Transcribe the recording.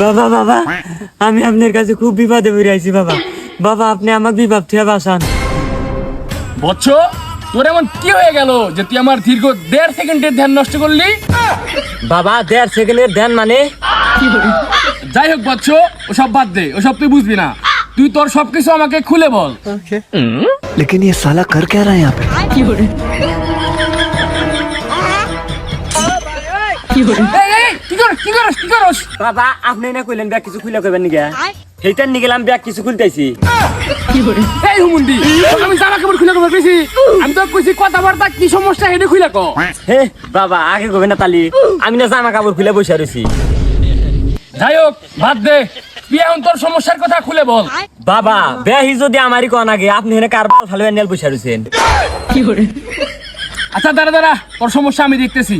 বাবা বাবা আমি আপনার কাছে খুব বিপদে পড়ে আইছি বাবা। বাবা আপনি আমাকে বিপদ থেকে বাঁচান। বচ্চ, তোর এমন কি হয়ে গেল যে তুই আমার দীর্ঘ 1.5 সেকেন্ডের ধ্যান নষ্ট করলি? বাবা 1.5 সেকেন্ডের ধ্যান মানে? যাই হোক বচ্চ, ওসব বাদ দে, ওসব তুই বুঝবি না। তুই তোর সবকিছু আমাকে খুলে বল। लेकिन ये साला कर क्या रहा है यहाँ पे? এই, কি করস? বাবা আপনি না কইলেন ব্যাগ কিছু খুলে কইবেন নিগা, সেইটার নিয়ে গেলাম ব্যাগ কিছু খুলতেছি। এই হুমুন্দি, আমি জামা কাপড় খুলে কবে কইছি? আমি তো কইছি কথাবার্তা কি সমস্যা হেডে খুলে ক। হে বাবা আগে কইবেন না তালি, আমি না জামা কাপড় খুলে বসে রইছি। যাই হোক বাদ দে, তুই এখন তোর সমস্যার কথা খুলে বল। বাবা বেহি যদি আমারই কোন আগে আপনি এনে কারবার ভালো নেল বসে রইছেন। আচ্ছা দাঁড়া, তোর সমস্যা আমি দেখতেছি।